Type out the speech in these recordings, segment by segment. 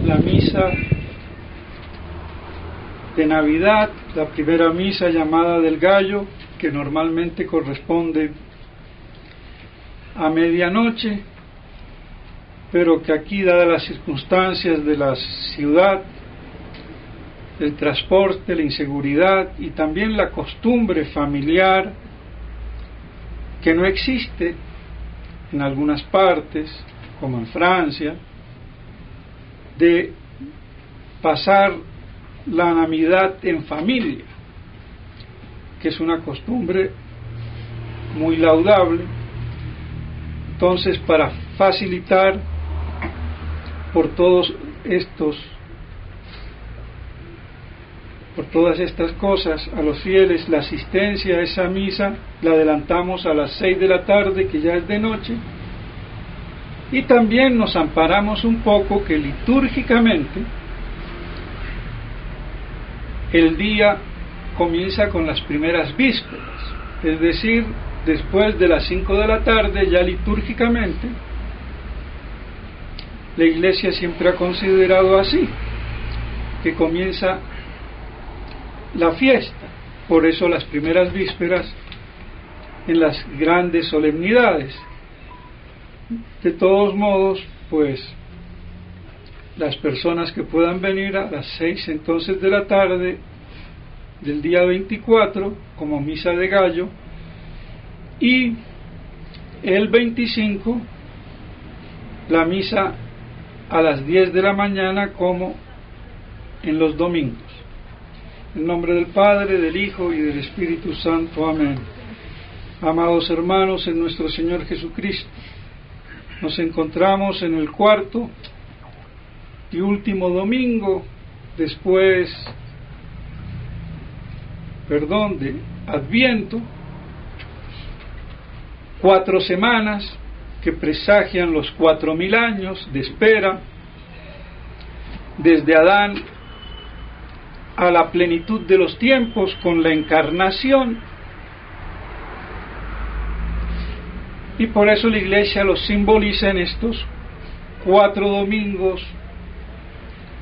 la misa de Navidad, la primera misa llamada del Gallo, que normalmente corresponde a medianoche, pero que aquí, dadas las circunstancias de la ciudad, el transporte, la inseguridad y también la costumbre familiar que no existe en algunas partes, como en Francia, de pasar la Navidad en familia, que es una costumbre muy laudable. Entonces, para facilitar por todas estas cosas a los fieles, la asistencia a esa misa la adelantamos a las 6 de la tarde, que ya es de noche, y también nos amparamos un poco que litúrgicamente el día comienza con las primeras vísperas, es decir, después de las 5 de la tarde, ya litúrgicamente la Iglesia siempre ha considerado así, que comienza la fiesta. Por eso las primeras vísperas en las grandes solemnidades. De todos modos, pues las personas que puedan venir a las 6 entonces de la tarde del día 24 como misa de Gallo, y el 25 la misa a las 10 de la mañana como en los domingos. En nombre del Padre, del Hijo y del Espíritu Santo. Amén. Amados hermanos en nuestro Señor Jesucristo, nos encontramos en el cuarto y último domingo después, de Adviento, 4 semanas que presagian los 4000 años de espera desde Adán a la plenitud de los tiempos con la encarnación, y por eso la Iglesia los simboliza en estos 4 domingos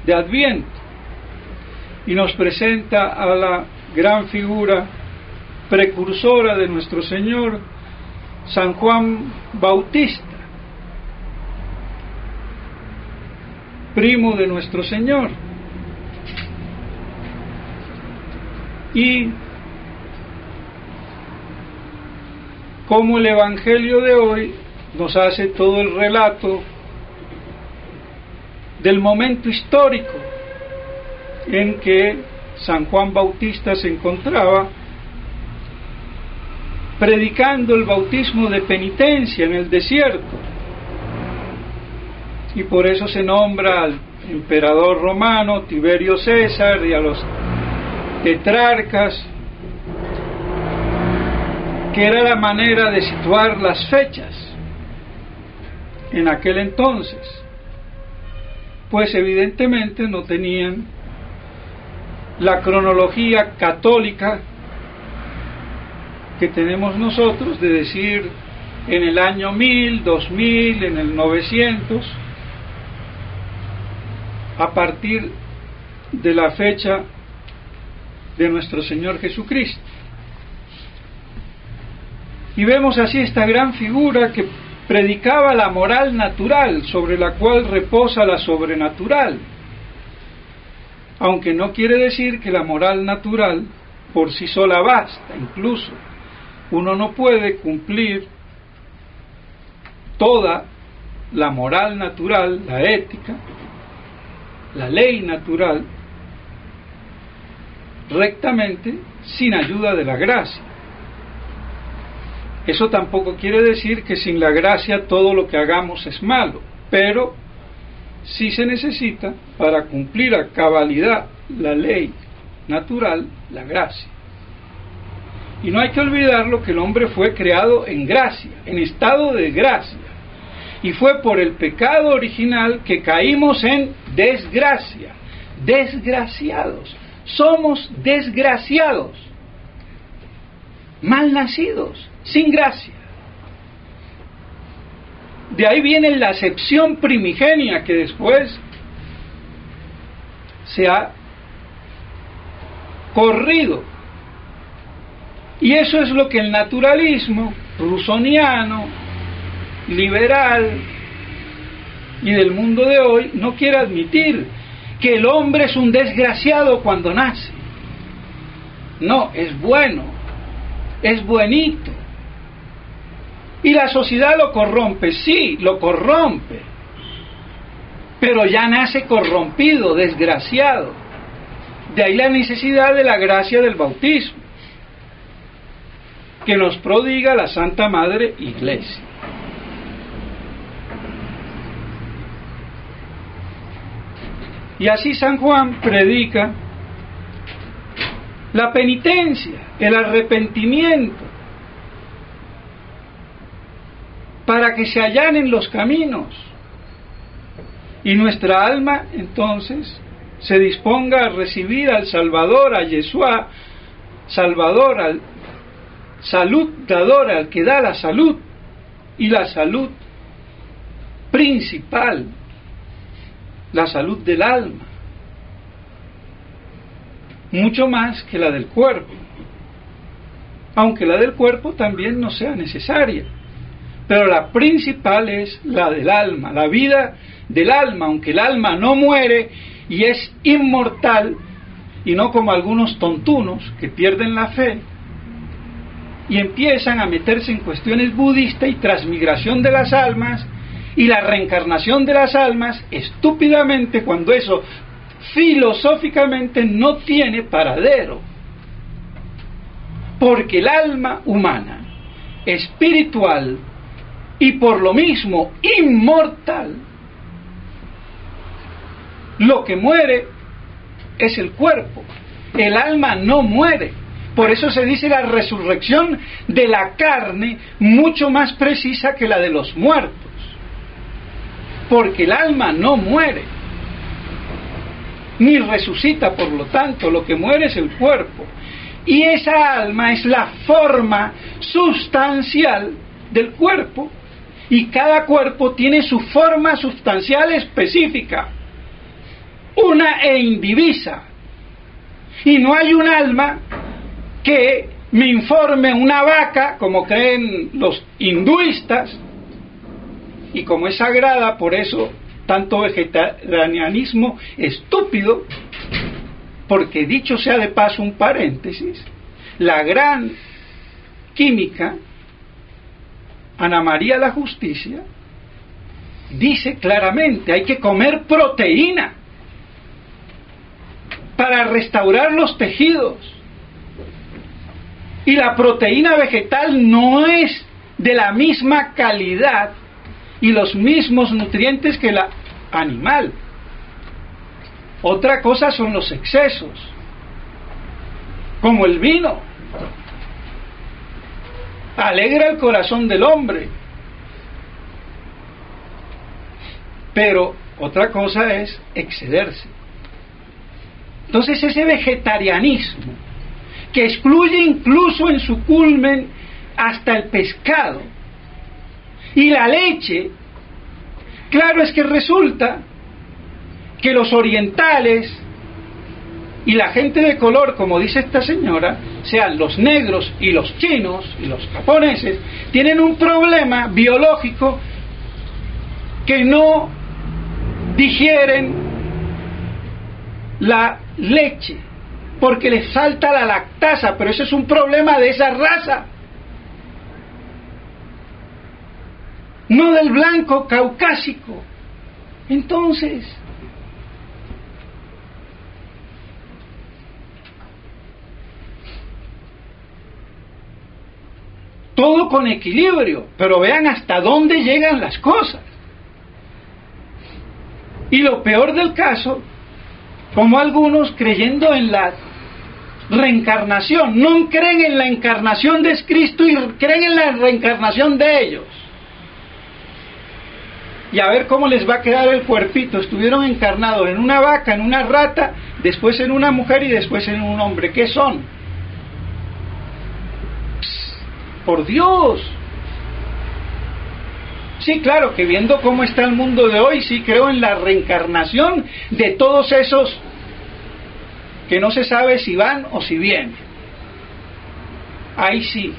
de Adviento y nos presenta a la gran figura precursora de nuestro Señor, San Juan Bautista, primo de nuestro Señor, y como el Evangelio de hoy nos hace todo el relato del momento histórico en que San Juan Bautista se encontraba predicando el bautismo de penitencia en el desierto, y por eso se nombra al emperador romano Tiberio César y a los tetrarcas, que era la manera de situar las fechas en aquel entonces, pues evidentemente no tenían la cronología católica que tenemos nosotros, de decir en el año 1000, 2000, en el 900, a partir de la fecha de nuestro Señor Jesucristo. Y vemos así esta gran figura que predicaba la moral natural sobre la cual reposa la sobrenatural, aunque no quiere decir que la moral natural por sí sola basta. Incluso uno no puede cumplir toda la moral natural, la ética, la ley natural, rectamente sin ayuda de la gracia. Eso tampoco quiere decir que sin la gracia todo lo que hagamos es malo, pero sí se necesita para cumplir a cabalidad la ley natural, la gracia. Y no hay que olvidar lo que el hombre fue creado en gracia, en estado de gracia, y fue por el pecado original que caímos en desgracia. Desgraciados, somos desgraciados, mal nacidos, sin gracia. De ahí viene la acepción primigenia que después se ha corrido. Y eso es lo que el naturalismo rusoniano, liberal y del mundo de hoy no quiere admitir, que el hombre es un desgraciado cuando nace. No, es bueno, es buenito. Y la sociedad lo corrompe, sí, lo corrompe, pero ya nace corrompido, desgraciado. De ahí la necesidad de la gracia del bautismo, que nos prodiga la Santa Madre Iglesia. Y así San Juan predica la penitencia, el arrepentimiento, para que se allanen los caminos y nuestra alma entonces se disponga a recibir al Salvador, a Yeshua, Salvador, al salud dador, al que da la salud, y la salud principal, la salud del alma, mucho más que la del cuerpo, aunque la del cuerpo también no sea necesaria, pero la principal es la del alma, la vida del alma, aunque el alma no muere y es inmortal, y no como algunos tontunos que pierden la fe y empiezan a meterse en cuestiones budistas y transmigración de las almas y la reencarnación de las almas estúpidamente, cuando eso filosóficamente no tiene paradero, porque el alma humana, espiritual y por lo mismo inmortal, lo que muere es el cuerpo, el alma no muere. Por eso se dice la resurrección de la carne mucho más precisa que la de los muertos, porque el alma no muere ni resucita, por lo tanto lo que muere es el cuerpo, y esa alma es la forma sustancial del cuerpo, y cada cuerpo tiene su forma sustancial específica, una e indivisa, y no hay un alma que me informe una vaca, como creen los hinduistas, y como es sagrada, por eso tanto vegetarianismo estúpido, porque dicho sea de paso un paréntesis, la gran química, Ana María la Justicia, dice claramente, hay que comer proteína para restaurar los tejidos, y la proteína vegetal no es de la misma calidad y los mismos nutrientes que la animal. Otra cosa son los excesos, como el vino, alegra el corazón del hombre, pero otra cosa es excederse. Entonces ese vegetarianismo, que excluye incluso en su culmen hasta el pescado y la leche, claro es que resulta que los orientales y la gente de color, como dice esta señora, sean los negros y los chinos y los japoneses, tienen un problema biológico que no digieren la leche porque les falta la lactasa, pero ese es un problema de esa raza, no del blanco caucásico. Entonces, todo con equilibrio, pero vean hasta dónde llegan las cosas. Y lo peor del caso, como algunos creyendo en la reencarnación, no creen en la encarnación de Cristo y creen en la reencarnación de ellos. Y a ver cómo les va a quedar el cuerpito. Estuvieron encarnados en una vaca, en una rata, después en una mujer y después en un hombre. ¿Qué son? Por Dios. Sí, claro, que viendo cómo está el mundo de hoy, sí creo en la reencarnación de todos esos que no se sabe si van o si vienen. Ahí sí.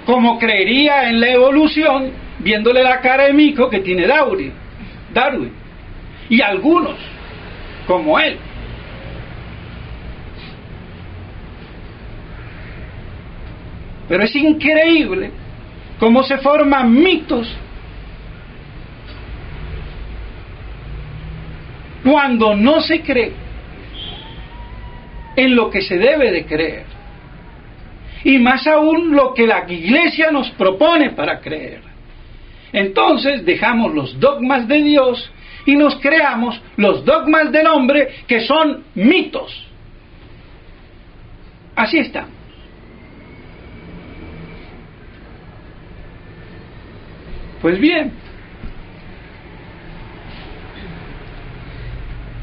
Como creería en la evolución, viéndole la cara de mico que tiene Darwin. Y algunos, como él. Pero es increíble cómo se forman mitos cuando no se cree en lo que se debe de creer. Y más aún lo que la Iglesia nos propone para creer. Entonces dejamos los dogmas de Dios y nos creamos los dogmas del hombre, que son mitos. Así está. Pues bien,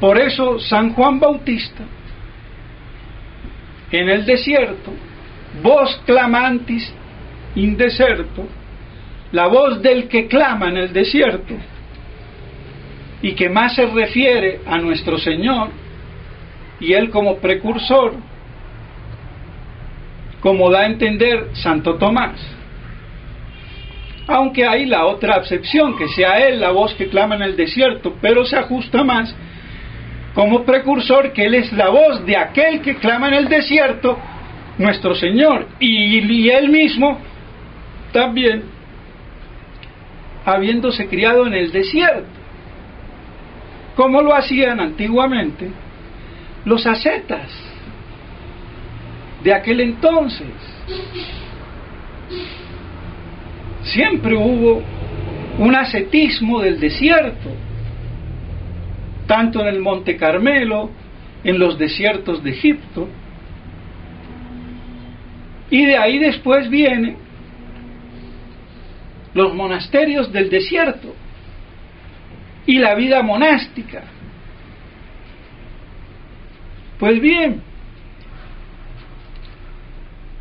por eso San Juan Bautista, en el desierto, voz clamantis in deserto, la voz del que clama en el desierto, y que más se refiere a nuestro Señor, y Él como precursor, como da a entender Santo Tomás. Aunque hay la otra acepción, que sea Él la voz que clama en el desierto, pero se ajusta más como precursor, que Él es la voz de aquel que clama en el desierto, nuestro Señor, y Él mismo también, habiéndose criado en el desierto, como lo hacían antiguamente los ascetas de aquel entonces. Siempre hubo un ascetismo del desierto, tanto en el Monte Carmelo, en los desiertos de Egipto, y de ahí después vienen los monasterios del desierto y la vida monástica. Pues bien,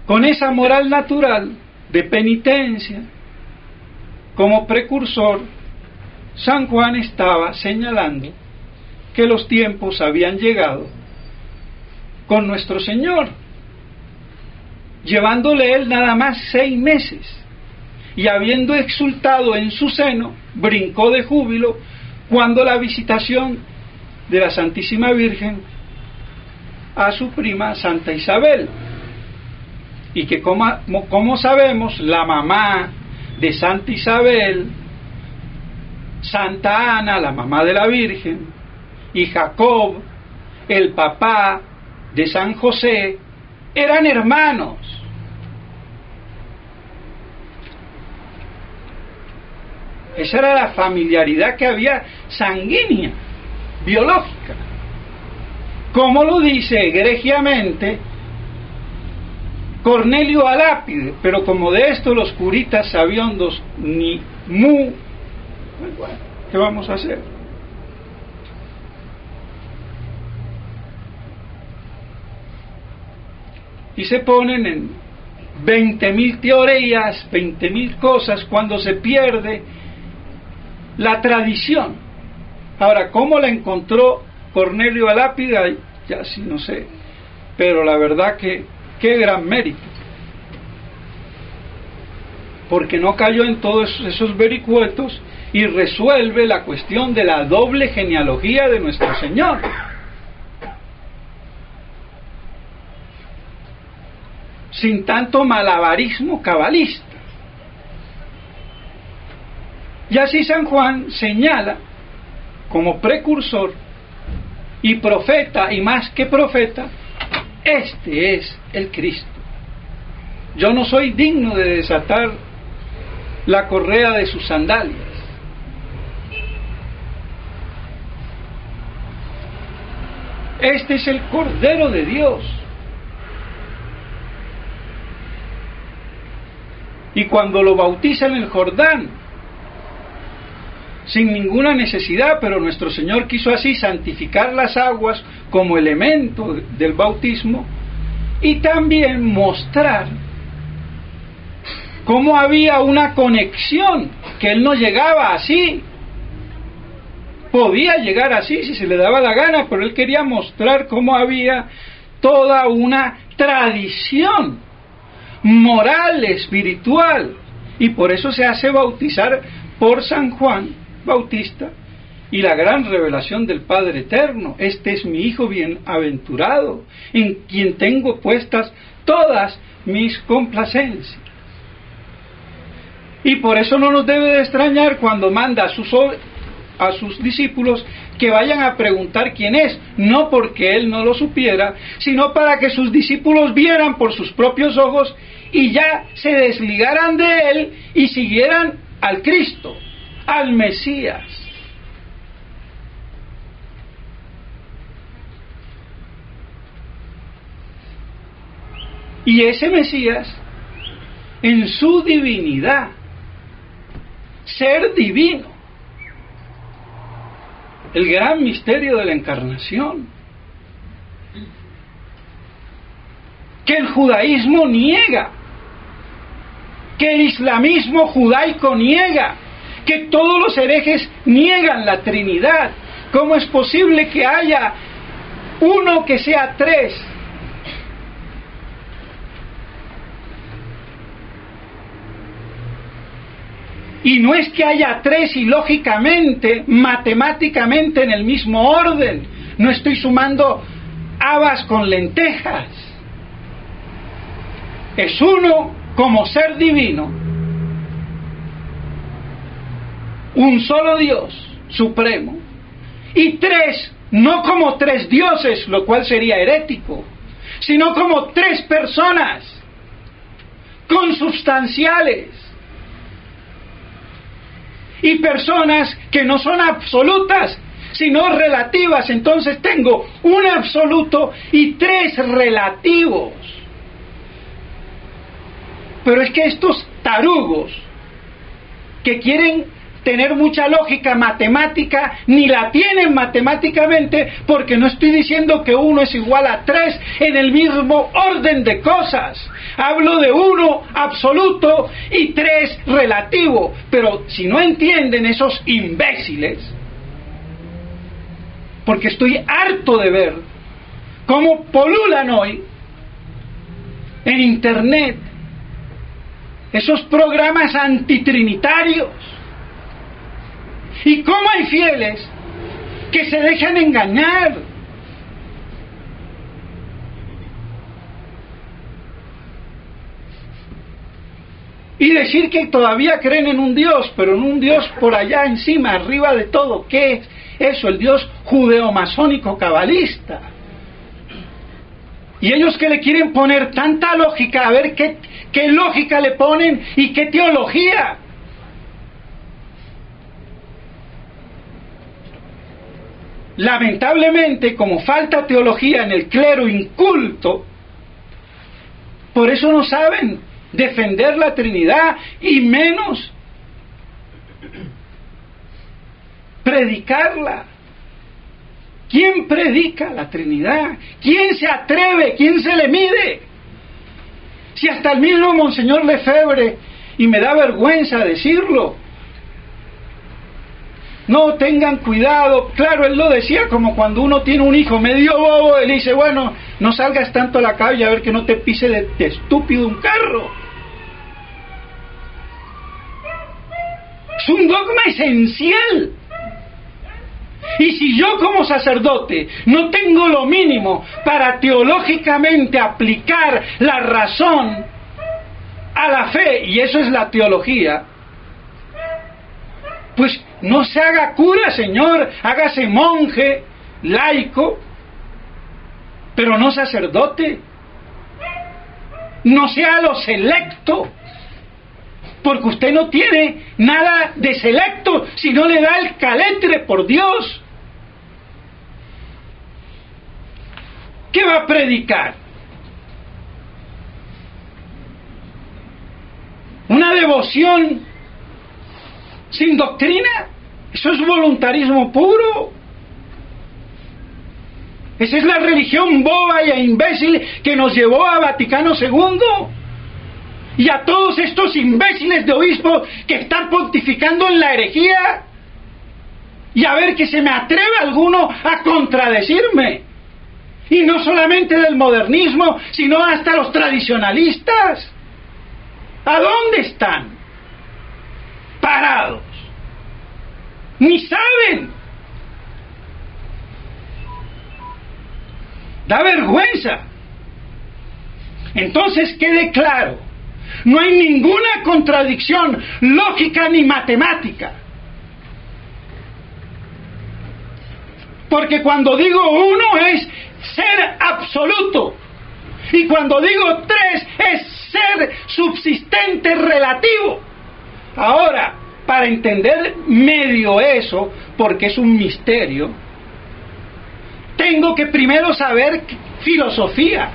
con esa moral natural de penitencia como precursor, San Juan estaba señalando que los tiempos habían llegado con nuestro Señor, llevándole Él nada más 6 meses, y habiendo exultado en su seno, brincó de júbilo cuando la visitación de la Santísima Virgen a su prima Santa Isabel, y que como sabemos, la mamá de Santa Isabel, Santa Ana, la mamá de la Virgen, y Jacob, el papá de San José, eran hermanos. Esa era la familiaridad que había sanguínea, biológica. Como lo dice egregiamente Cornelio Alápide, pero como de esto los curitas sabiondos ni mu, bueno, ¿qué vamos a hacer? Y se ponen en 20.000 teorías, 20.000 cosas, cuando se pierde la tradición. Ahora, ¿cómo la encontró Cornelio Alápide? Ya sí no sé, pero la verdad que qué gran mérito, porque no cayó en todos esos vericuetos y resuelve la cuestión de la doble genealogía de nuestro Señor. Sin tanto malabarismo cabalista. Y así San Juan señala como precursor y profeta, y más que profeta, este es el Cristo. Yo no soy digno de desatar la correa de sus sandalias. Este es el Cordero de Dios. Y cuando lo bautiza en el Jordán, sin ninguna necesidad, pero nuestro Señor quiso así santificar las aguas como elemento del bautismo, y también mostrar cómo había una conexión, que Él no llegaba así podía llegar así si se le daba la gana, pero él quería mostrar cómo había toda una tradición moral, espiritual, y por eso se hace bautizar por San Juan Bautista y la gran revelación del Padre Eterno: este es mi Hijo bienaventurado, en quien tengo puestas todas mis complacencias. Y por eso no nos debe de extrañar cuando manda a sus discípulos que vayan a preguntar quién es, no porque él no lo supiera, sino para que sus discípulos vieran por sus propios ojos y ya se desligaran de él y siguieran al Cristo, al Mesías. Y ese Mesías, en su divinidad, ser divino, el gran misterio de la encarnación, que el judaísmo niega, que el islamismo judaico niega, que todos los herejes niegan la Trinidad. ¿Cómo es posible que haya uno que sea tres? Y no es que haya tres y lógicamente, matemáticamente en el mismo orden. No estoy sumando habas con lentejas. Es uno como ser divino, un solo Dios supremo, y tres, no como tres dioses, lo cual sería herético, sino como tres personas consubstanciales, y personas que no son absolutas, sino relativas. Entonces tengo un absoluto y tres relativos. Pero es que estos tarugos que quieren tener mucha lógica matemática, ni la tienen matemáticamente, porque no estoy diciendo que uno es igual a tres en el mismo orden de cosas. Hablo de uno absoluto y tres relativo. Pero si no entienden esos imbéciles, porque estoy harto de ver cómo polulan hoy en internet esos programas antitrinitarios, y cómo hay fieles que se dejan engañar. Y decir que todavía creen en un Dios, pero en un Dios por allá encima, arriba de todo. ¿Qué es eso? El Dios judeo-masónico cabalista. Y ellos que le quieren poner tanta lógica, a ver qué lógica le ponen y qué teología. Lamentablemente, como falta teología en el clero inculto, por eso no saben defender la Trinidad, y menos predicarla. ¿Quién predica la Trinidad? ¿Quién se atreve? ¿Quién se le mide? Si hasta el mismo Monseñor Lefebvre, y me da vergüenza decirlo, no tengan cuidado. Claro, él lo decía como cuando uno tiene un hijo medio bobo, él dice, bueno, no salgas tanto a la calle a ver que no te pise de estúpido un carro. Es un dogma esencial. Y si yo como sacerdote no tengo lo mínimo para teológicamente aplicar la razón a la fe, y eso es la teología, pues no se haga cura, señor, hágase monje, laico, pero no sacerdote. No sea lo selecto, porque usted no tiene nada de selecto si no le da el caletre, por Dios. ¿Qué va a predicar? ¿Una devoción sin doctrina? Eso es voluntarismo puro. Esa es la religión boba e imbécil que nos llevó a Vaticano II y a todos estos imbéciles de obispos que están pontificando en la herejía. y a ver que se me atreve alguno a contradecirme. Y no solamente del modernismo, sino hasta los tradicionalistas. ¿A dónde están? Parados. Ni saben. Da vergüenza. Entonces quede claro, no hay ninguna contradicción lógica ni matemática. Porque cuando digo uno es ser absoluto, y cuando digo tres es ser subsistente relativo. Ahora, para entender medio eso, porque es un misterio, tengo que primero saber filosofía,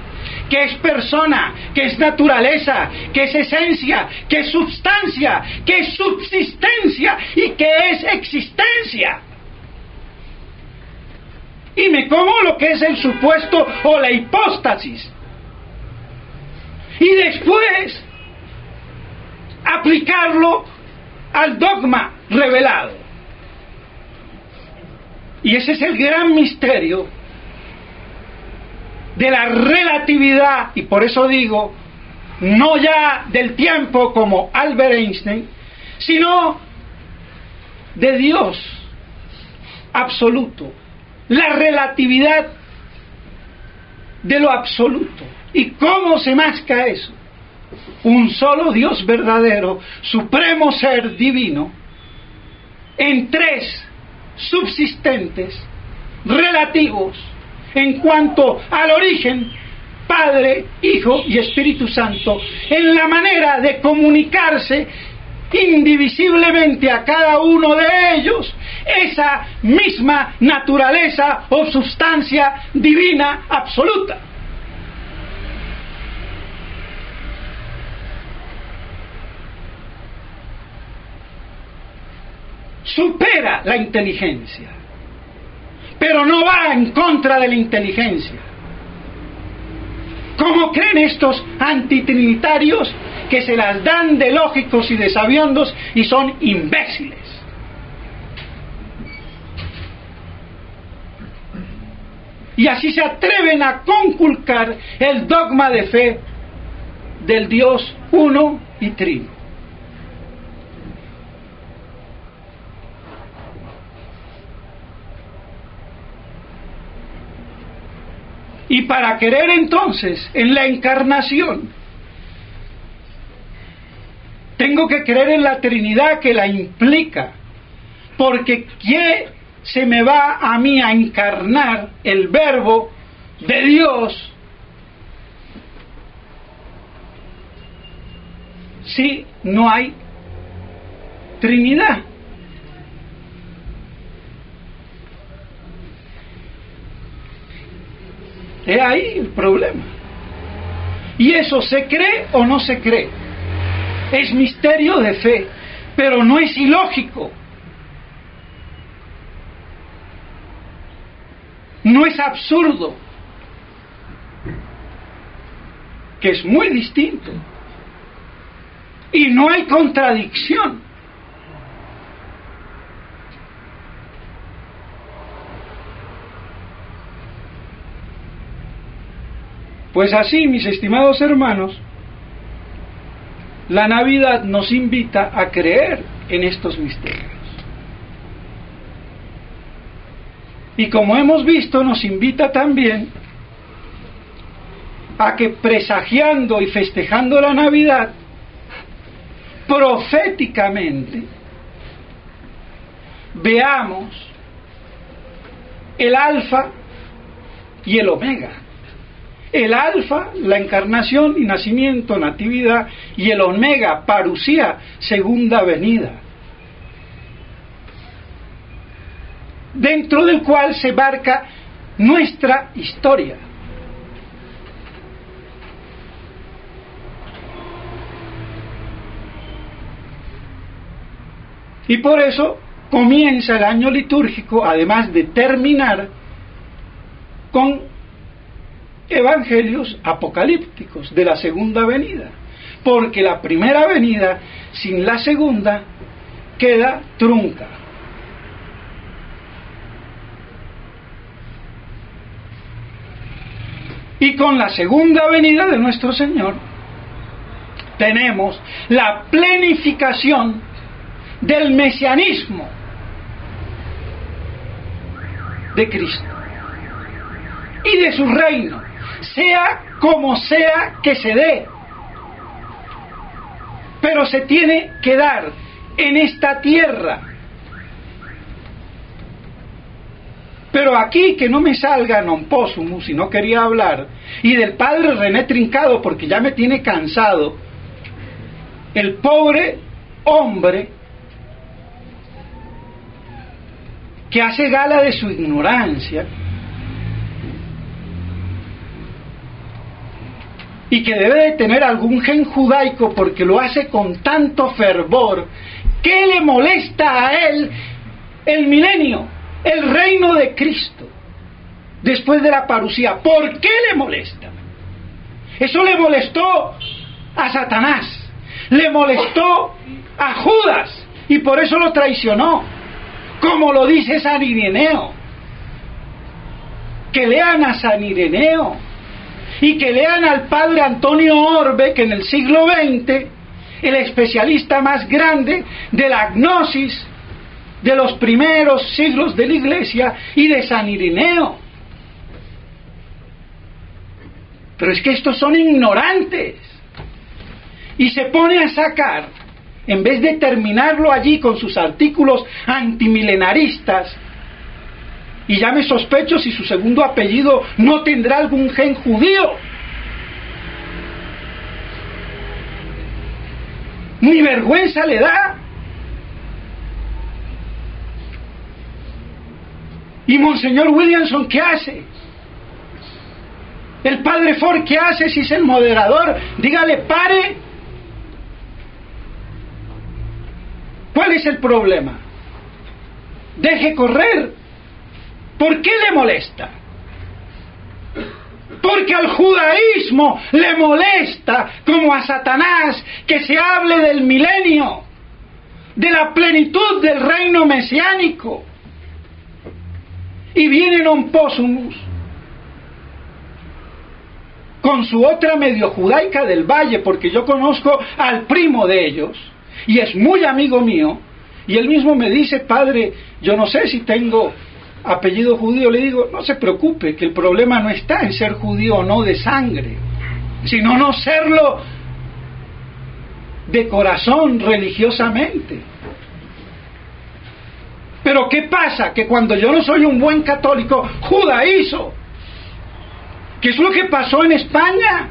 qué es persona, qué es naturaleza, qué es esencia, qué es substancia, qué es subsistencia y qué es existencia. Y me como lo que es el supuesto o la hipóstasis. Y después aplicarlo al dogma revelado. Y ese es el gran misterio de la relatividad, y por eso digo, no ya del tiempo como Albert Einstein, sino de Dios absoluto, la relatividad de lo absoluto. ¿Y cómo se masca eso? Un solo Dios verdadero, supremo ser divino, en tres subsistentes, relativos, en cuanto al origen, Padre, Hijo y Espíritu Santo, en la manera de comunicarse indivisiblemente a cada uno de ellos esa misma naturaleza o sustancia divina absoluta. Supera la inteligencia, pero no va en contra de la inteligencia, como creen estos antitrinitarios que se las dan de lógicos y de sabiondos y son imbéciles. Y así se atreven a conculcar el dogma de fe del Dios uno y trino. Y para creer entonces en la encarnación, tengo que creer en la Trinidad que la implica, porque ¿qué se me va a mí a encarnar el Verbo de Dios si no hay Trinidad? Es ahí el problema. ¿Y eso se cree o no se cree? Es misterio de fe, pero no es ilógico. No es absurdo, que es muy distinto. Y no hay contradicción. Pues así, mis estimados hermanos, la Navidad nos invita a creer en estos misterios. Y como hemos visto, nos invita también a que presagiando y festejando la Navidad, proféticamente, veamos el alfa y el omega. El alfa, la encarnación y nacimiento, natividad, y el omega, parusía, segunda venida, dentro del cual se marca nuestra historia. Y por eso comienza el año litúrgico, además de terminar, con evangelios apocalípticos de la segunda venida, porque la primera venida sin la segunda queda trunca. Y con la segunda venida de nuestro Señor tenemos la plenificación del mesianismo de Cristo y de su reino, sea como sea que se dé, pero se tiene que dar en esta tierra. Pero aquí, que no me salga non possumus, si no quería hablar, y del padre René Trincado, porque ya me tiene cansado, el pobre hombre que hace gala de su ignorancia y que debe de tener algún gen judaico porque lo hace con tanto fervor. ¿Qué le molesta a él el milenio, el reino de Cristo después de la parusía? ¿Por qué le molesta? Eso le molestó a Satanás, le molestó a Judas y por eso lo traicionó, como lo dice San Ireneo. Que lean a San Ireneo y que lean al padre Antonio Orbe, que en el siglo XX, el especialista más grande de la gnosis de los primeros siglos de la Iglesia, y de San Ireneo. Pero es que estos son ignorantes, y se pone a sacar, en vez de terminarlo allí con sus artículos antimilenaristas, y ya me sospecho si su segundo apellido no tendrá algún gen judío. Ni vergüenza le da. ¿Y Monseñor Williamson qué hace? ¿El padre Ford qué hace si es el moderador? Dígale, pare. ¿Cuál es el problema? Deje correr. ¿Por qué le molesta? Porque al judaísmo le molesta, como a Satanás, que se hable del milenio, de la plenitud del reino mesiánico. Y viene non possumus con su otra medio judaica del valle, porque yo conozco al primo de ellos y es muy amigo mío, y él mismo me dice, padre, yo no sé si tengo apellido judío. Le digo, no se preocupe, que el problema no está en ser judío o no de sangre, sino no serlo de corazón, religiosamente. Pero ¿qué pasa? Que cuando yo no soy un buen católico, judaizo. ¿Qué es lo que pasó en España?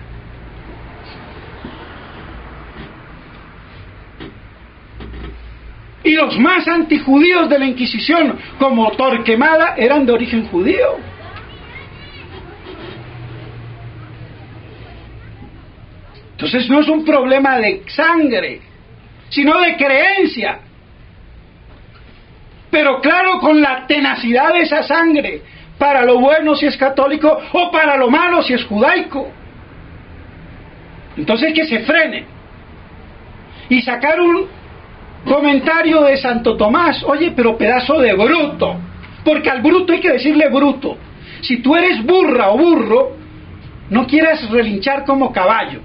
Y los más antijudíos de la Inquisición, como Torquemada, eran de origen judío. Entonces no es un problema de sangre, sino de creencia. Pero claro, con la tenacidad de esa sangre, para lo bueno si es católico o para lo malo si es judaico. Entonces que se frene. Y sacar un comentario de Santo Tomás, oye, pero pedazo de bruto, porque al bruto hay que decirle bruto. Si tú eres burra o burro, no quieras relinchar como caballo.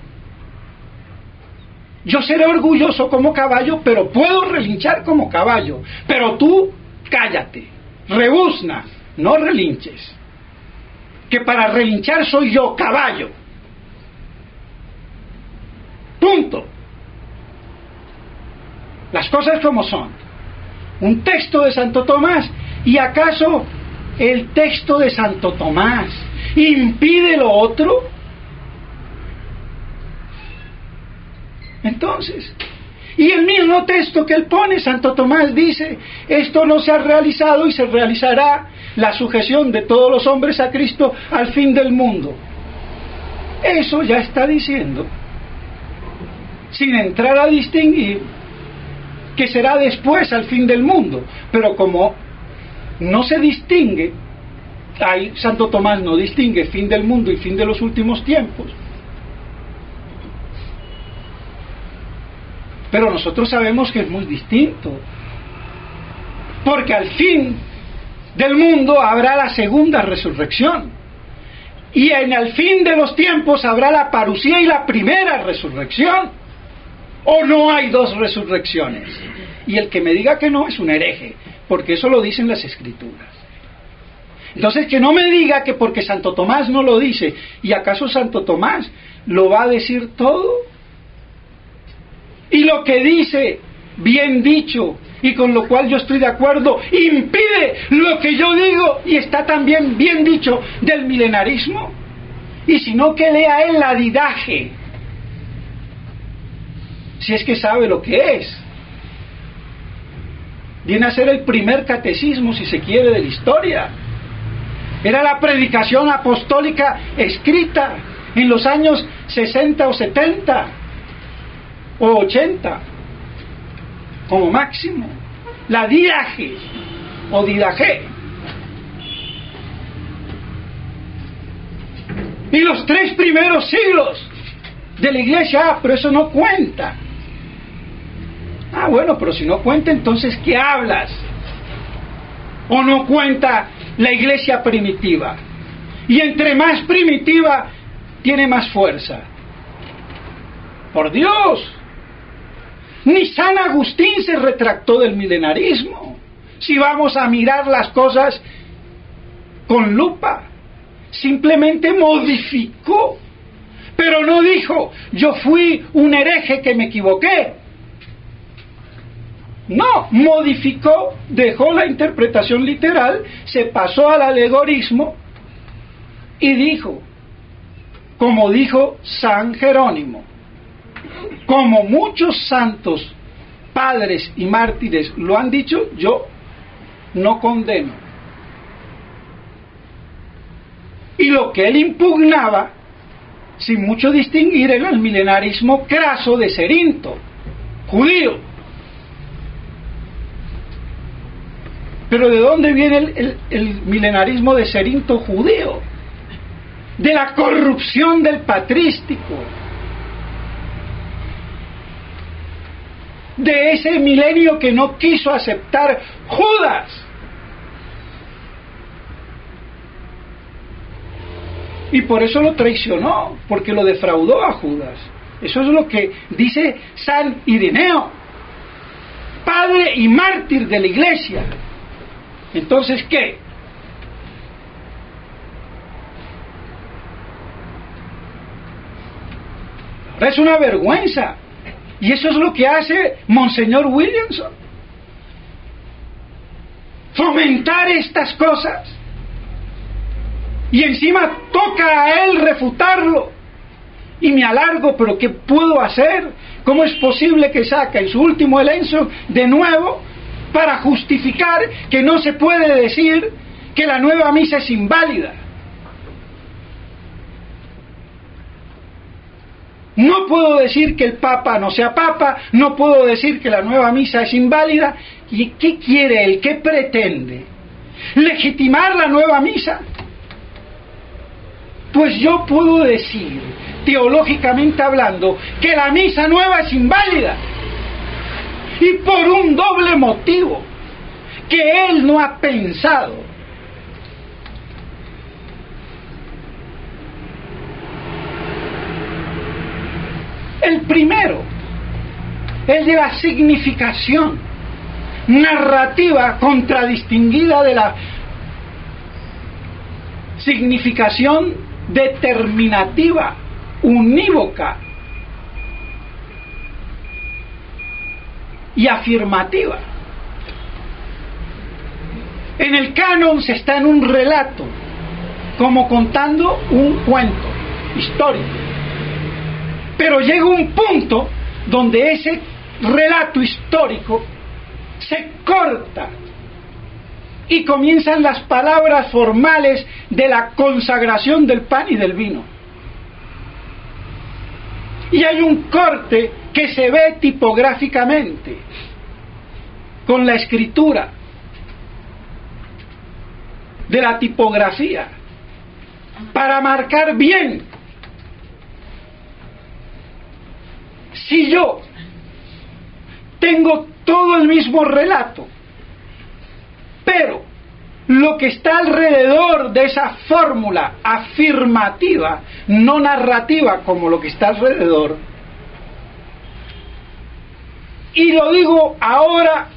Yo seré orgulloso como caballo, pero puedo relinchar como caballo. Pero tú, cállate, rebuzna, no relinches. Que para relinchar soy yo, caballo. Punto. Las cosas como son. Un texto de Santo Tomás, ¿y acaso el texto de Santo Tomás impide lo otro? Entonces, y el mismo texto que él pone, Santo Tomás dice, esto no se ha realizado y se realizará la sujeción de todos los hombres a Cristo al fin del mundo. Eso ya está diciendo, sin entrar a distinguir, que será después al fin del mundo. Pero como no se distingue, ahí Santo Tomás no distingue fin del mundo y fin de los últimos tiempos. Pero nosotros sabemos que es muy distinto, porque al fin del mundo habrá la segunda resurrección. y en el fin de los tiempos habrá la parucía y la primera resurrección, o no hay dos resurrecciones. Y el que me diga que no es un hereje, porque eso lo dicen las Escrituras. Entonces, que no me diga que porque Santo Tomás no lo dice, y acaso Santo Tomás lo va a decir todo. Y lo que dice, bien dicho, y con lo cual yo estoy de acuerdo, impide lo que yo digo, y está también bien dicho del milenarismo. Y si no, que lea él la Didache, si es que sabe lo que es. Viene a ser el primer catecismo, si se quiere, de la historia. Era la predicación apostólica escrita en los años 60 o 70 o 80 como máximo. La Didache o Didache. Y los 3 primeros siglos de la iglesia, pero eso no cuenta. Bueno, pero si no cuenta, entonces ¿qué hablas? ¿O no cuenta la iglesia primitiva? Y entre más primitiva, tiene más fuerza. Por Dios, ni San Agustín se retractó del milenarismo. Si vamos a mirar las cosas con lupa, simplemente modificó, pero no dijo, yo fui un hereje que me equivoqué. No, modificó, dejó la interpretación literal, se pasó al alegorismo y dijo, como dijo San Jerónimo, como muchos santos, padres y mártires lo han dicho, yo no condeno. Y lo que él impugnaba, sin mucho distinguir, era el milenarismo craso de Cerinto, judío. Pero ¿de dónde viene el milenarismo de Cerinto judío? De la corrupción del patrístico, de ese milenio que no quiso aceptar Judas. Y por eso lo traicionó, porque lo defraudó a Judas. Eso es lo que dice San Ireneo, padre y mártir de la iglesia. Entonces, ¿qué? Ahora es una vergüenza. Y eso es lo que hace Monseñor Williamson. Fomentar estas cosas. Y encima toca a él refutarlo. Y me alargo, pero ¿qué puedo hacer? ¿Cómo es posible que saque en su último elenco de nuevo para justificar que no se puede decir que la nueva misa es inválida? No puedo decir que el Papa no sea Papa, no puedo decir que la nueva misa es inválida. ¿Y qué quiere él? ¿Qué pretende? ¿Legitimar la nueva misa? Pues yo puedo decir, teológicamente hablando, que la misa nueva es inválida. Y por un doble motivo que él no ha pensado. El primero, el de la significación narrativa contradistinguida de la significación determinativa, unívoca y afirmativa. En el canon se está en un relato, como contando un cuento histórico. Pero llega un punto donde ese relato histórico se corta y comienzan las palabras formales de la consagración del pan y del vino. Y hay un corte que se ve tipográficamente con la escritura de la tipografía para marcar bien. Si yo tengo todo el mismo relato, pero lo que está alrededor de esa fórmula afirmativa, no narrativa, como lo que está alrededor. Y lo digo ahora,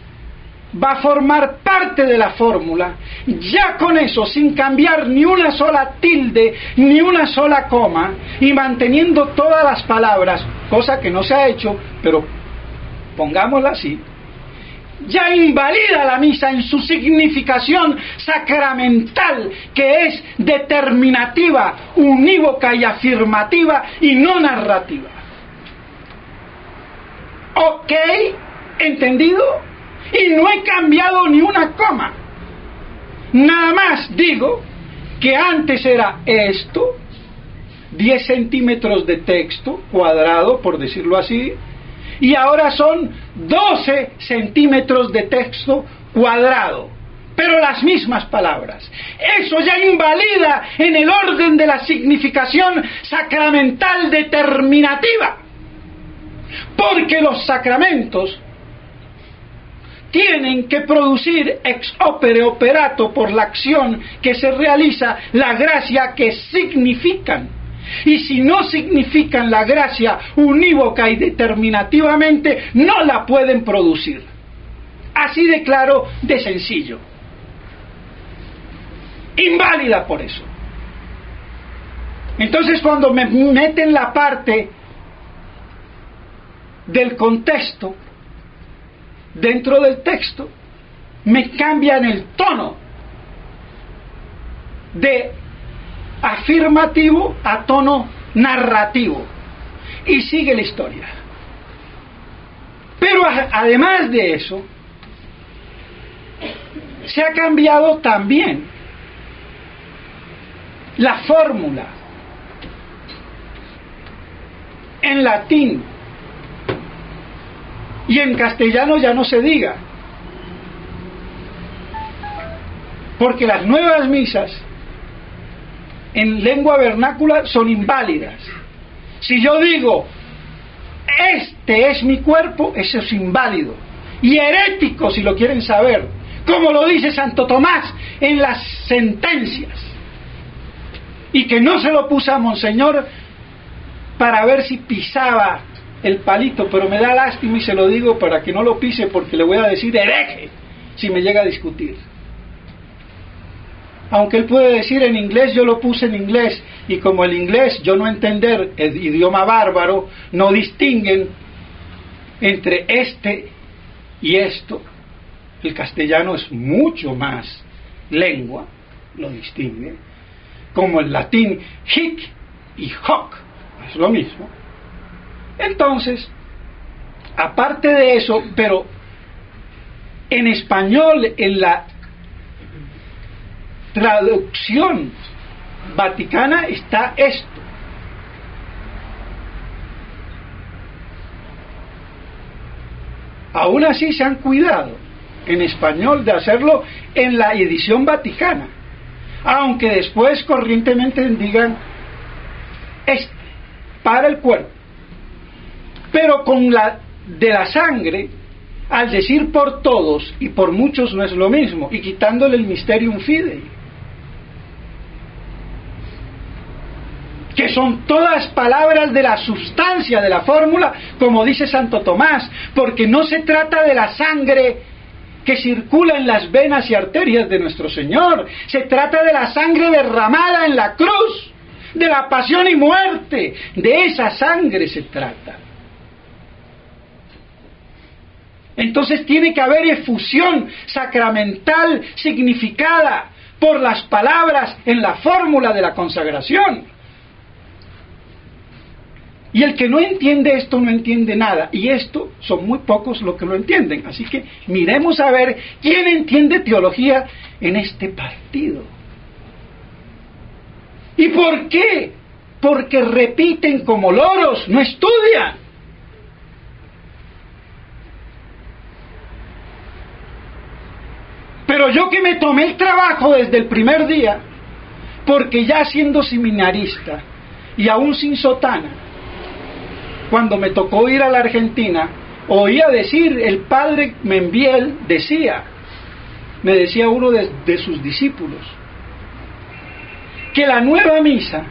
va a formar parte de la fórmula. Ya con eso, sin cambiar ni una sola tilde, ni una sola coma, y manteniendo todas las palabras, cosa que no se ha hecho, pero pongámosla así, ya invalida la misa en su significación sacramental, que es determinativa, unívoca y afirmativa y no narrativa. ¿Ok? ¿Entendido? Y no he cambiado ni una coma. Nada más digo que antes era esto, 10 centímetros de texto cuadrado, por decirlo así, y ahora son 12 centímetros de texto cuadrado, pero las mismas palabras. Eso ya invalida en el orden de la significación sacramental determinativa, porque los sacramentos tienen que producir ex opere operato, por la acción que se realiza, la gracia que significan. Y si no significan la gracia unívoca y determinativamente, no la pueden producir. Así de claro, de sencillo. Inválida por eso. Entonces, cuando me meten la parte del contexto dentro del texto, me cambian el tono de afirmativo a tono narrativo y sigue la historia. Pero además de eso, se ha cambiado también la fórmula. En latín y en castellano ya no se diga, porque las nuevas misas en lengua vernácula son inválidas. Si yo digo, este es mi cuerpo, eso es inválido y herético, si lo quieren saber, como lo dice Santo Tomás en las sentencias, y que no se lo puse a Monseñor para ver si pisaba el palito, pero me da lástima y se lo digo para que no lo pise, porque le voy a decir hereje si me llega a discutir. Aunque él puede decir en inglés, yo lo puse en inglés, y como el inglés, yo no entender el idioma bárbaro, no distinguen entre este y esto. El castellano es mucho más lengua, lo distingue, como el latín hic y hoc, es lo mismo. Entonces, aparte de eso, pero en español, en la traducción vaticana está esto. Aún así se han cuidado en español de hacerlo en la edición vaticana, aunque después corrientemente digan este, para el cuerpo. Pero con la de la sangre, al decir por todos y por muchos no es lo mismo, y quitándole el mysterium fidei, que son todas palabras de la sustancia de la fórmula, como dice Santo Tomás, porque no se trata de la sangre que circula en las venas y arterias de nuestro Señor, se trata de la sangre derramada en la cruz, de la pasión y muerte, de esa sangre se trata. Entonces tiene que haber efusión sacramental significada por las palabras en la fórmula de la consagración. Y el que no entiende esto no entiende nada, y esto son muy pocos los que lo entienden. Así que miremos a ver quién entiende teología en este partido. ¿Y por qué? Porque repiten como loros, no estudian. Pero yo que me tomé el trabajo desde el primer día, porque ya siendo seminarista y aún sin sotana, cuando me tocó ir a la Argentina, oía decir, el padre Membiel decía, me decía uno de sus discípulos, que la nueva misa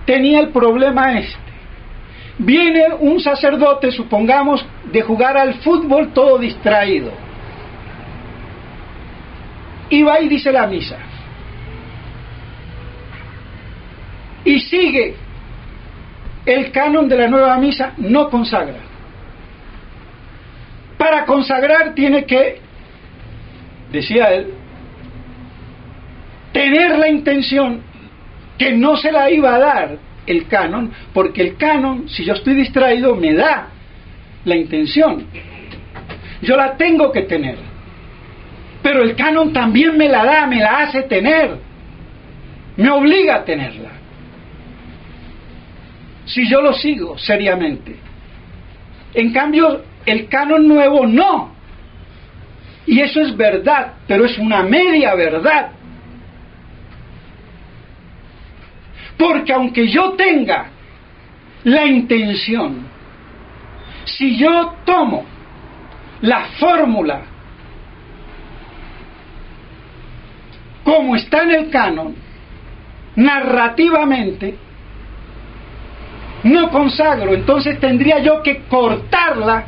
tenía el problema este. Viene un sacerdote, supongamos, de jugar al fútbol todo distraído, y va y dice la misa, y sigue el canon de la nueva misa, no consagra. Para consagrar tiene que, decía él, tener la intención, que no se la iba a dar el canon, porque el canon, si yo estoy distraído, me da la intención. Yo la tengo que tener, pero el canon también me la da, me la hace tener, me obliga a tenerla, si yo lo sigo seriamente. En cambio, el canon nuevo no, y eso es verdad, pero es una media verdad. Porque aunque yo tenga la intención, si yo tomo la fórmula como está en el canon, narrativamente, no consagro. Entonces tendría yo que cortarla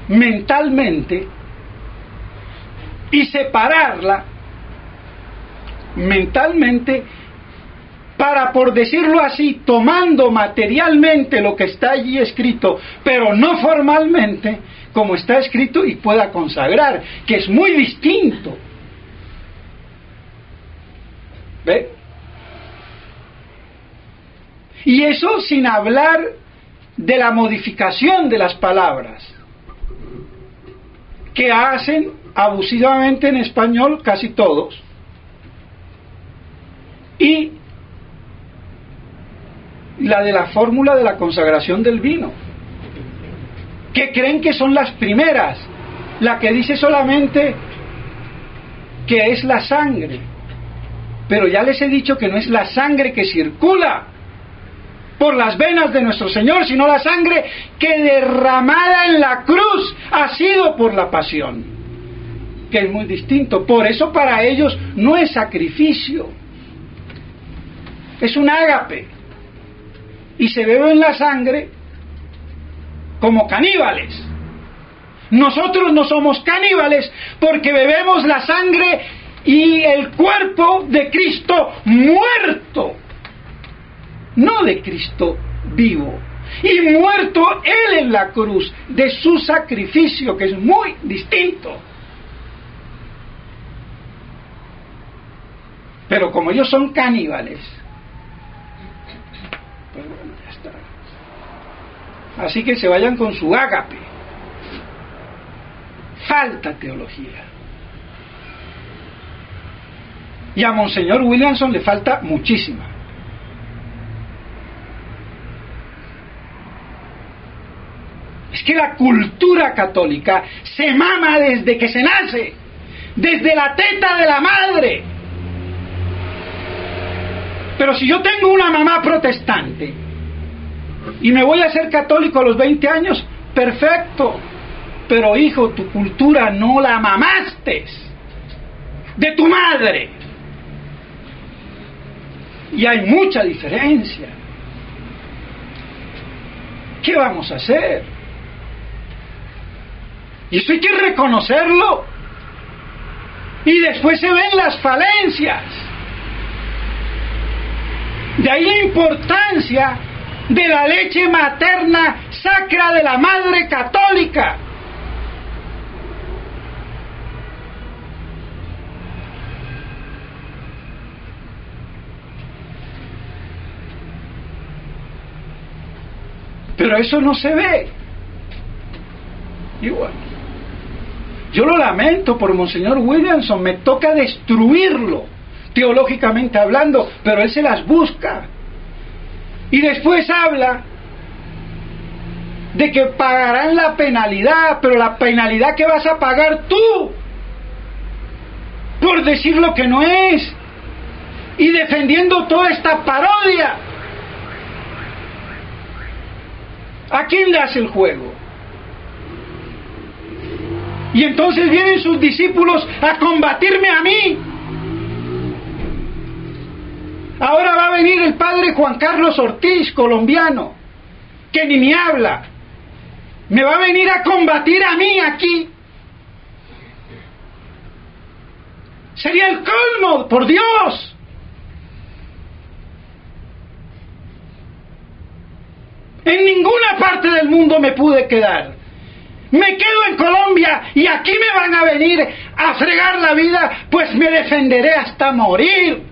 mentalmente y separarla mentalmente para, por decirlo así, tomando materialmente lo que está allí escrito, pero no formalmente, como está escrito, y pueda consagrar, que es muy distinto. ¿Ve? Y eso sin hablar de la modificación de las palabras, que hacen abusivamente en español casi todos, y la de la fórmula de la consagración del vino, que creen que son las primeras, la que dice solamente que es la sangre, pero ya les he dicho que no es la sangre que circula por las venas de nuestro Señor, sino la sangre que derramada en la cruz ha sido por la pasión, que es muy distinto. Por eso para ellos no es sacrificio, es un ágape, y se bebe en la sangre como caníbales. Nosotros no somos caníbales porque bebemos la sangre y el cuerpo de Cristo muerto, no de Cristo vivo, y muerto Él en la cruz, de su sacrificio, que es muy distinto. Pero como ellos son caníbales, pues bueno, ya está. Así que se vayan con su ágape. Falta teología. Y a Monseñor Williamson le falta muchísima. Es que la cultura católica se mama desde que se nace, desde la teta de la madre. Pero si yo tengo una mamá protestante y me voy a hacer católico a los 20 años, perfecto. Pero hijo, tu cultura no la mamaste de tu madre. Y hay mucha diferencia. ¿Qué vamos a hacer? Y eso hay que reconocerlo. Y después se ven las falencias. De ahí la importancia de la leche materna sacra de la madre católica. Pero eso no se ve. Y bueno, yo lo lamento por Monseñor Williamson, me toca destruirlo, teológicamente hablando, pero él se las busca. Y después habla de que pagarán la penalidad, pero la penalidad que vas a pagar tú, por decir lo que no es, y defendiendo toda esta parodia. ¿A quién le hace el juego? Y entonces vienen sus discípulos a combatirme a mí. Ahora va a venir el padre Juan Carlos Ortiz, colombiano, que ni me habla. Me va a venir a combatir a mí aquí. Sería el colmo, por Dios. En ninguna parte del mundo me pude quedar. Me quedo en Colombia y aquí me van a venir a fregar la vida, pues me defenderé hasta morir.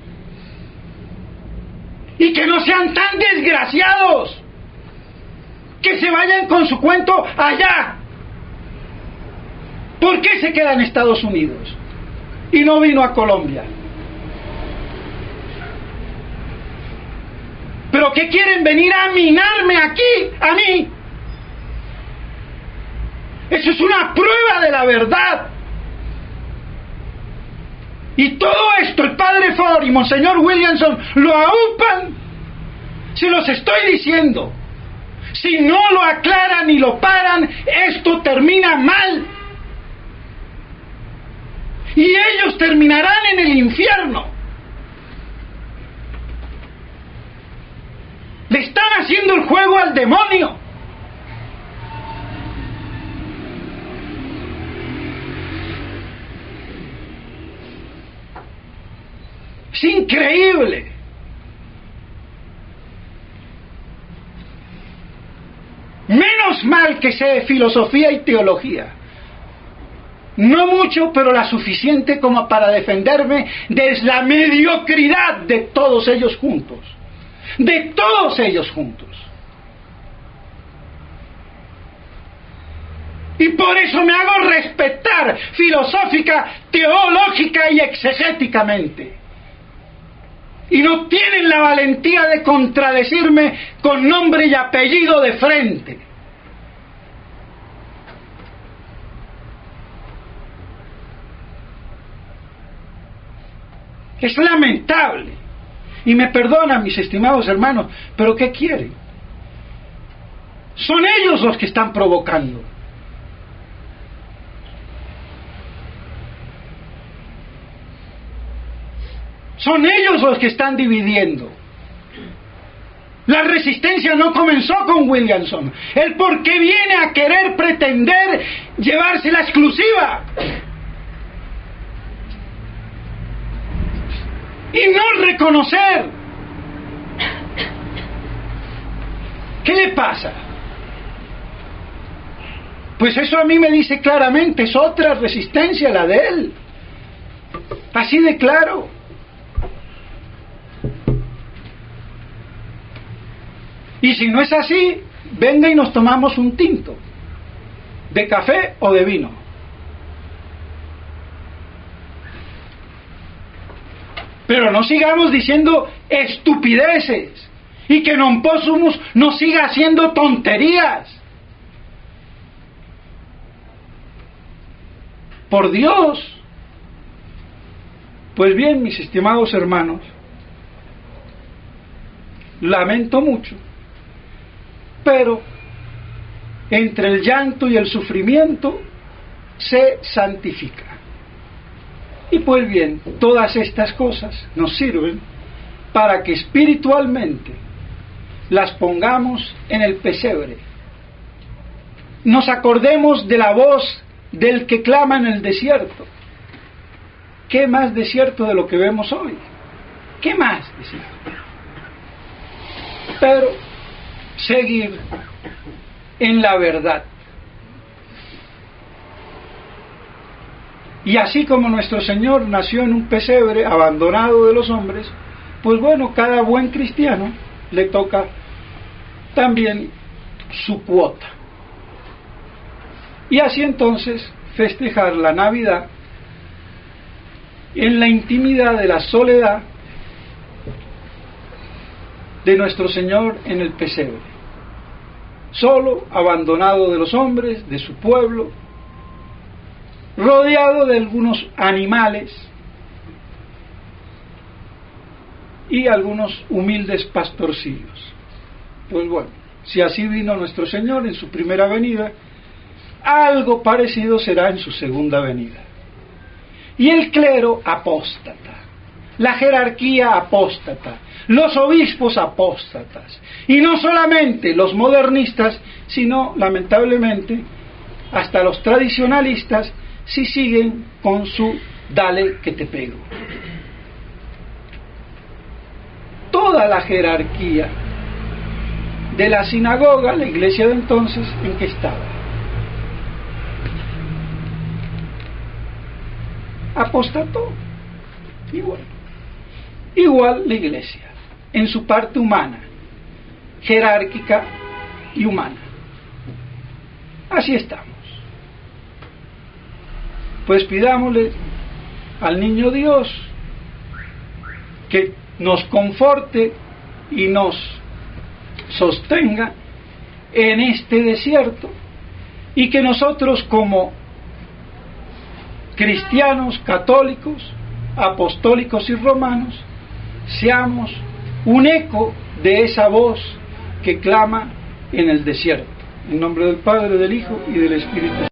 Y que no sean tan desgraciados, que se vayan con su cuento allá. ¿Por qué se queda en Estados Unidos y no vino a Colombia? ¿Pero qué quieren venir a minarme aquí, a mí? Eso es una prueba de la verdad. Y todo esto el padre Ford y Monseñor Williamson lo aupan. Se los estoy diciendo. Si no lo aclaran y lo paran, esto termina mal. Y ellos terminarán en el infierno. Le están haciendo el juego al demonio. Es increíble. Menos mal que sé filosofía y teología. No mucho, pero la suficiente como para defenderme de la mediocridad de todos ellos juntos. De todos ellos juntos. Y por eso me hago respetar filosófica, teológica y exegéticamente. Y no tienen la valentía de contradecirme con nombre y apellido de frente. Es lamentable. Y me perdonan, mis estimados hermanos, pero ¿qué quieren? Son ellos los que están provocando. Son ellos los que están dividiendo. La resistencia no comenzó con Williamson. Él porque viene a querer pretender llevarse la exclusiva. Y no reconocer. ¿Qué le pasa? Pues eso a mí me dice claramente, es otra resistencia la de él. Así de claro. Y si no es así, venga y nos tomamos un tinto, de café o de vino. Pero no sigamos diciendo estupideces y que non possumus no siga haciendo tonterías. Por Dios. Pues bien, mis estimados hermanos, lamento mucho, pero entre el llanto y el sufrimiento se santifica. Y pues bien, todas estas cosas nos sirven para que espiritualmente las pongamos en el pesebre. Nos acordemos de la voz del que clama en el desierto. ¿Qué más desierto de lo que vemos hoy? ¿Qué más desierto? Pero seguir en la verdad. Y así como nuestro Señor nació en un pesebre abandonado de los hombres, pues bueno, cada buen cristiano le toca también su cuota. Y así entonces festejar la Navidad en la intimidad de la soledad de nuestro Señor en el pesebre, solo, abandonado de los hombres, de su pueblo, rodeado de algunos animales y algunos humildes pastorcillos. Pues bueno, si así vino nuestro Señor en su primera venida, algo parecido será en su segunda venida. Y el clero apóstata, la jerarquía apóstata, los obispos apóstatas, y no solamente los modernistas, sino lamentablemente hasta los tradicionalistas, si siguen con su dale que te pego. Toda la jerarquía de la sinagoga, la iglesia de entonces, ¿en qué estaba? Apostató. Igual la iglesia, en su parte humana, jerárquica y humana. Así estamos. Pues pidámosle al niño Dios que nos conforte y nos sostenga en este desierto, y que nosotros como cristianos, católicos, apostólicos y romanos seamos un eco de esa voz que clama en el desierto. En nombre del Padre, del Hijo y del Espíritu Santo.